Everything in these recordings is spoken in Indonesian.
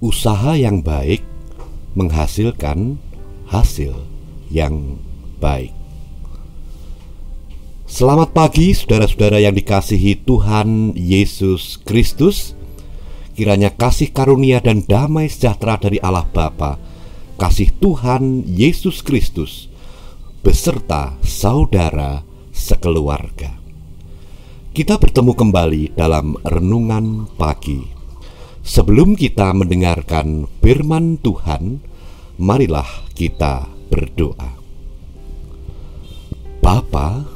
Usaha yang baik menghasilkan hasil yang baik. Selamat pagi saudara-saudara yang dikasihi Tuhan Yesus Kristus. Kiranya kasih karunia dan damai sejahtera dari Allah Bapa, kasih Tuhan Yesus Kristus beserta saudara sekeluarga. Kita bertemu kembali dalam renungan pagi. Sebelum kita mendengarkan firman Tuhan, marilah kita berdoa. Bapa,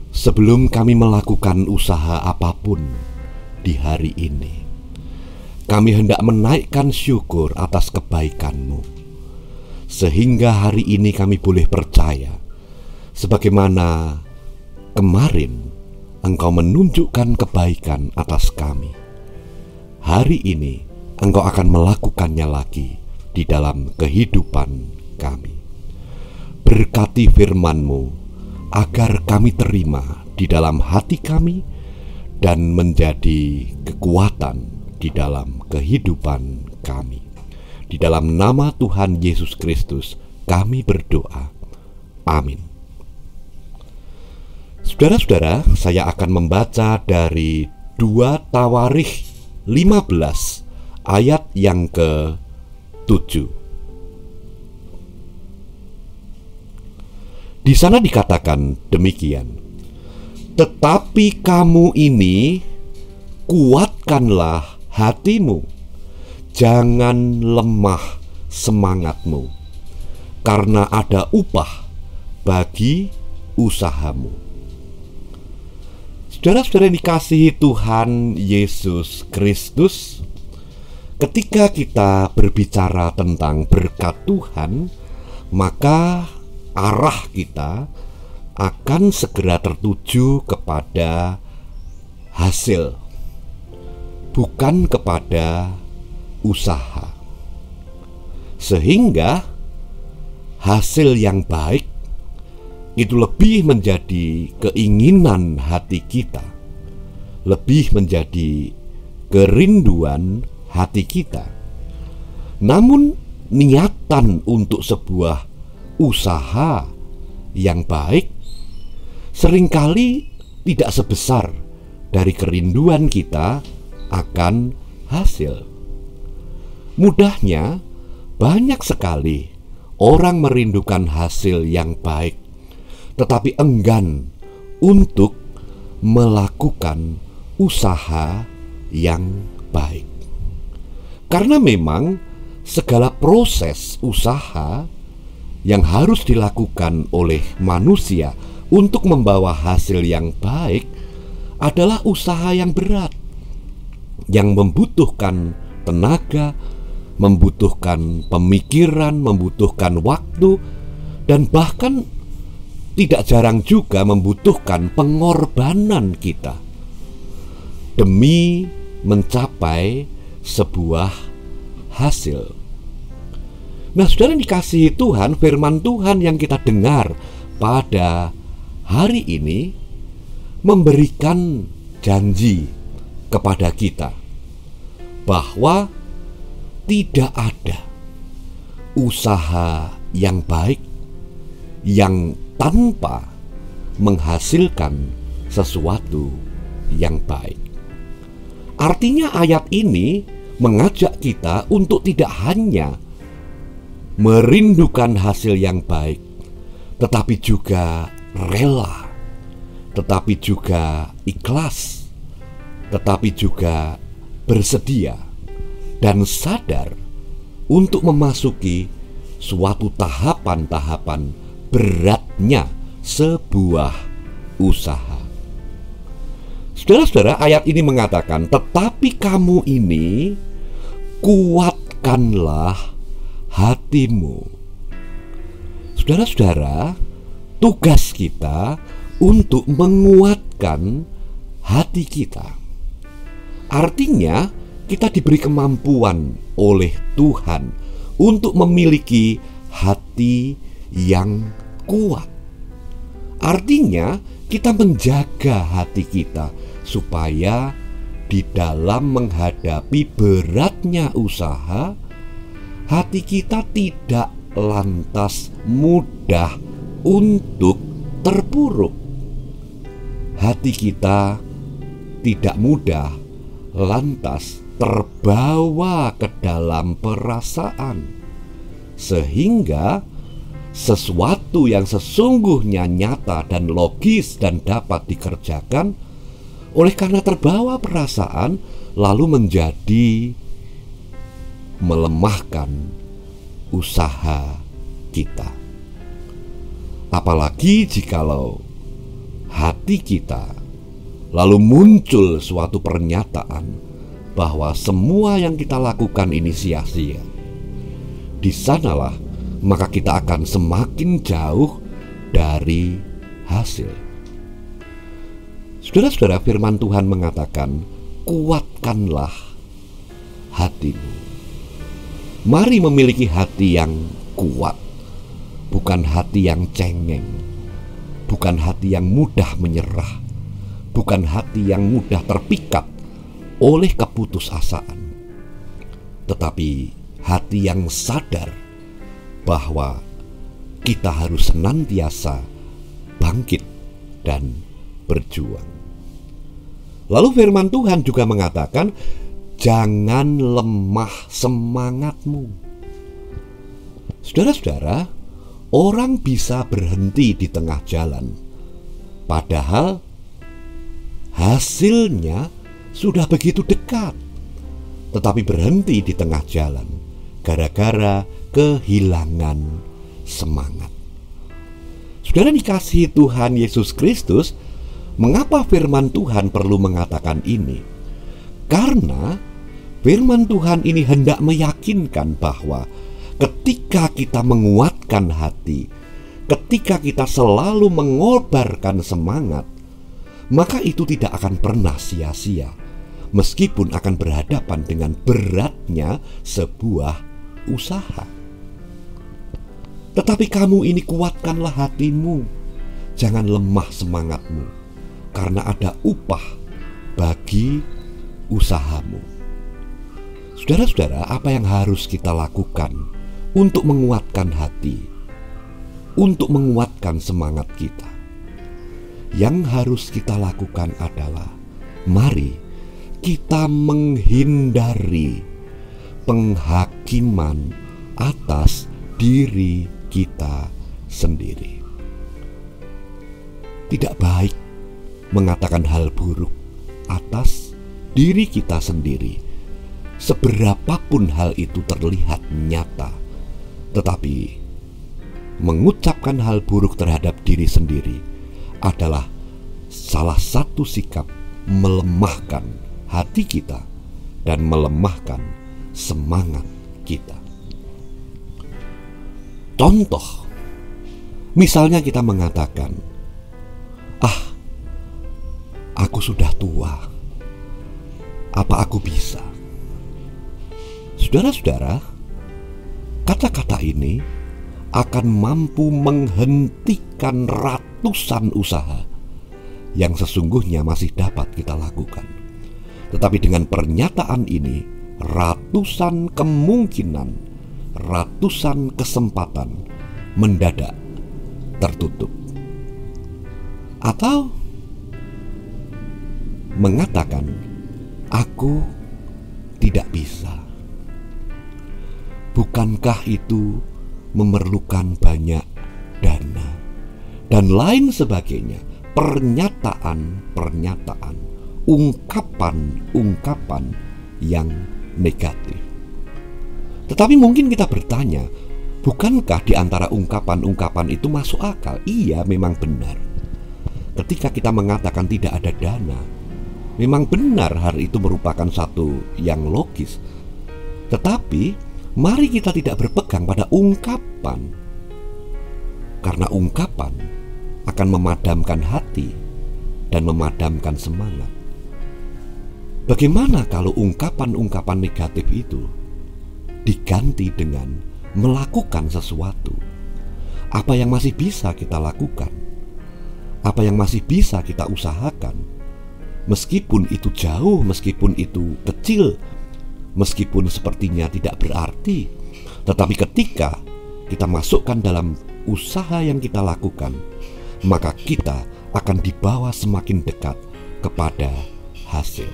sebelum kami melakukan usaha apapun di hari ini, kami hendak menaikkan syukur atas kebaikan-Mu, sehingga hari ini kami boleh percaya, sebagaimana kemarin Engkau menunjukkan kebaikan atas kami. Hari ini Engkau akan melakukannya lagi di dalam kehidupan kami. Berkati firman-Mu agar kami terima di dalam hati kami dan menjadi kekuatan di dalam kehidupan kami. Di dalam nama Tuhan Yesus Kristus kami berdoa. Amin. Saudara-saudara, saya akan membaca dari 2 Tawarikh 15 ayat yang ke-7. Di sana dikatakan demikian, tetapi kamu ini kuatkanlah hatimu, jangan lemah semangatmu, karena ada upah bagi usahamu. Saudara-saudara yang dikasihi Tuhan Yesus Kristus, ketika kita berbicara tentang berkat Tuhan, maka arah kita akan segera tertuju kepada hasil, bukan kepada usaha. Sehingga hasil yang baik itu lebih menjadi keinginan hati kita, lebih menjadi kerinduan hati kita. Namun niatan untuk sebuah usaha yang baik seringkali tidak sebesar dari kerinduan kita akan hasil. Mudahnya, banyak sekali orang merindukan hasil yang baik, tetapi enggan untuk melakukan usaha yang baik. Karena memang segala proses usaha yang harus dilakukan oleh manusia untuk membawa hasil yang baik adalah usaha yang berat, yang membutuhkan tenaga, membutuhkan pemikiran, membutuhkan waktu, dan bahkan tidak jarang juga membutuhkan pengorbanan kita demi mencapai sebuah hasil. Nah, saudara yang dikasihi Tuhan, firman Tuhan yang kita dengar pada hari ini memberikan janji kepada kita bahwa tidak ada usaha yang baik yang tanpa menghasilkan sesuatu yang baik. Artinya ayat ini mengajak kita untuk tidak hanya merindukan hasil yang baik, tetapi juga rela, tetapi juga ikhlas, tetapi juga bersedia dan sadar untuk memasuki suatu tahapan-tahapan beratnya sebuah usaha. Saudara-saudara, ayat ini mengatakan, tetapi kamu ini kuatkanlah hatimu. Saudara-saudara, tugas kita untuk menguatkan hati kita. Artinya, kita diberi kemampuan oleh Tuhan untuk memiliki hati yang kuat. Artinya kita menjaga hati kita supaya di dalam menghadapi beratnya usaha, hati kita tidak lantas mudah untuk terpuruk. Hati kita tidak mudah lantas terbawa ke dalam perasaan, sehingga sesuatu yang sesungguhnya nyata dan logis dan dapat dikerjakan, oleh karena terbawa perasaan, lalu menjadi melemahkan usaha kita. Apalagi jikalau hati kita lalu muncul suatu pernyataan bahwa semua yang kita lakukan ini sia-sia. Di sanalah maka kita akan semakin jauh dari hasil. Saudara-saudara, firman Tuhan mengatakan, kuatkanlah hatimu. Mari memiliki hati yang kuat, bukan hati yang cengeng, bukan hati yang mudah menyerah, bukan hati yang mudah terpikat oleh keputusasaan, tetapi hati yang sadar bahwa kita harus senantiasa bangkit dan berjuang. Lalu firman Tuhan juga mengatakan, jangan lemah semangatmu. Saudara-saudara, orang bisa berhenti di tengah jalan, padahal hasilnya sudah begitu dekat, tetapi berhenti di tengah jalan gara-gara kehilangan semangat. Saudara dikasihi Tuhan Yesus Kristus, mengapa firman Tuhan perlu mengatakan ini? Karena firman Tuhan ini hendak meyakinkan bahwa ketika kita menguatkan hati, ketika kita selalu mengobarkan semangat, maka itu tidak akan pernah sia-sia, meskipun akan berhadapan dengan beratnya sebuah usaha. Tetapi kamu ini kuatkanlah hatimu, jangan lemah semangatmu, karena ada upah bagi usahamu. Saudara-saudara, apa yang harus kita lakukan untuk menguatkan hati, untuk menguatkan semangat kita? Yang harus kita lakukan adalah, mari kita menghindari penghakiman atas diri kita sendiri. Tidak baik mengatakan hal buruk atas diri kita sendiri, seberapapun hal itu terlihat nyata. Tetapi mengucapkan hal buruk terhadap diri sendiri adalah salah satu sikap melemahkan hati kita dan melemahkan semangat kita. Contoh, misalnya kita mengatakan, aku sudah tua, apa aku bisa? Saudara-saudara, kata-kata ini akan mampu menghentikan ratusan usaha yang sesungguhnya masih dapat kita lakukan. Tetapi dengan pernyataan ini, ratusan kemungkinan, ratusan kesempatan mendadak tertutup. Atau mengatakan, aku tidak bisa. Bukankah itu memerlukan banyak dana dan lain sebagainya? Pernyataan-pernyataan, ungkapan-ungkapan yang negatif. Tetapi mungkin kita bertanya, bukankah di antara ungkapan-ungkapan itu masuk akal? Iya, memang benar. Ketika kita mengatakan tidak ada dana, memang benar hal itu merupakan satu yang logis. Tetapi mari kita tidak berpegang pada ungkapan, karena ungkapan akan memadamkan hati dan memadamkan semangat. Bagaimana kalau ungkapan-ungkapan negatif itu diganti dengan melakukan sesuatu? Apa yang masih bisa kita lakukan? Apa yang masih bisa kita usahakan? Meskipun itu jauh, meskipun itu kecil, meskipun sepertinya tidak berarti, tetapi ketika kita masukkan dalam usaha yang kita lakukan, maka kita akan dibawa semakin dekat kepada hasil.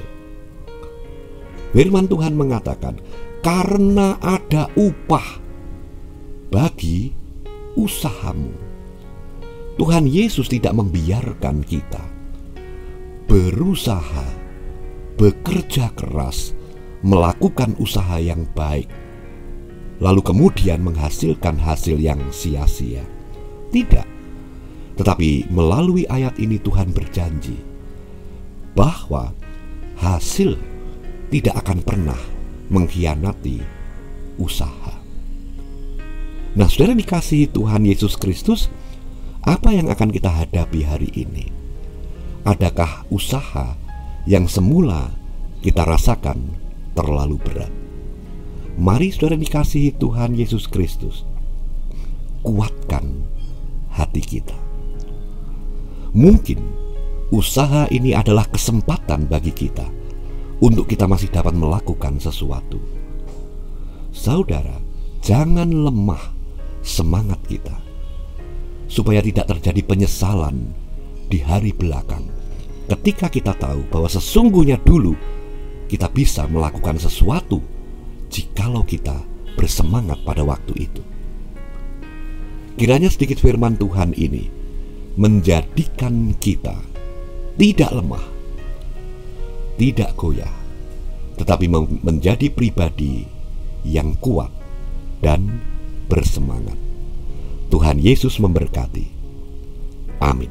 Firman Tuhan mengatakan, karena ada upah bagi usahamu. Tuhan Yesus tidak membiarkan kita berusaha, bekerja keras, melakukan usaha yang baik, lalu kemudian menghasilkan hasil yang sia-sia. Tidak. Tetapi melalui ayat ini Tuhan berjanji bahwa hasil tidak akan pernah mengkhianati usaha. Nah, saudara dikasihi Tuhan Yesus Kristus, apa yang akan kita hadapi hari ini? Adakah usaha yang semula kita rasakan terlalu berat? Mari saudara dikasihi Tuhan Yesus Kristus, kuatkan hati kita. Mungkin usaha ini adalah kesempatan bagi kita untuk kita masih dapat melakukan sesuatu. Saudara, jangan lemah semangat kita, supaya tidak terjadi penyesalan di hari belakang, ketika kita tahu bahwa sesungguhnya dulu kita bisa melakukan sesuatu jikalau kita bersemangat pada waktu itu. Kiranya sedikit firman Tuhan ini menjadikan kita tidak lemah, tidak goyah, tetapi menjadi pribadi yang kuat dan bersemangat. Tuhan Yesus memberkati. Amin.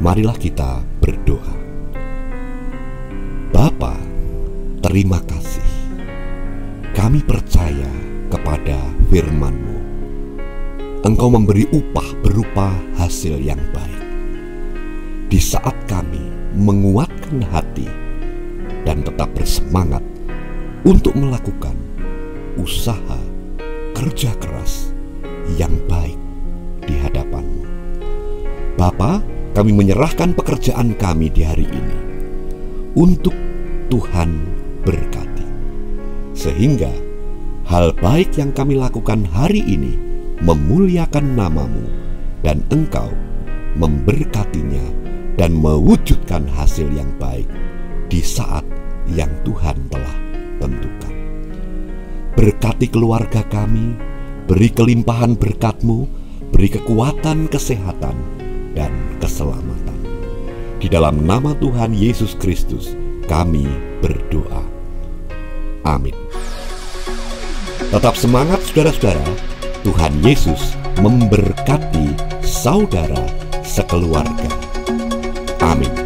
Marilah kita berdoa. Bapa, terima kasih. Kami percaya kepada firman-Mu. Engkau memberi upah berupa hasil yang baik. Di saat kami menguatkan hati dan tetap bersemangat untuk melakukan usaha kerja keras yang baik di hadapan-Mu. Bapa, kami menyerahkan pekerjaan kami di hari ini untuk Tuhan berkati, sehingga hal baik yang kami lakukan hari ini memuliakan nama-Mu, dan Engkau memberkatinya dan mewujudkan hasil yang baik di saat yang Tuhan telah tentukan. Berkati keluarga kami, beri kelimpahan berkat-Mu, beri kekuatan, kesehatan, dan keselamatan. Di dalam nama Tuhan Yesus Kristus kami berdoa. Amin. Tetap semangat saudara-saudara. Tuhan Yesus memberkati saudara sekeluarga. Amin.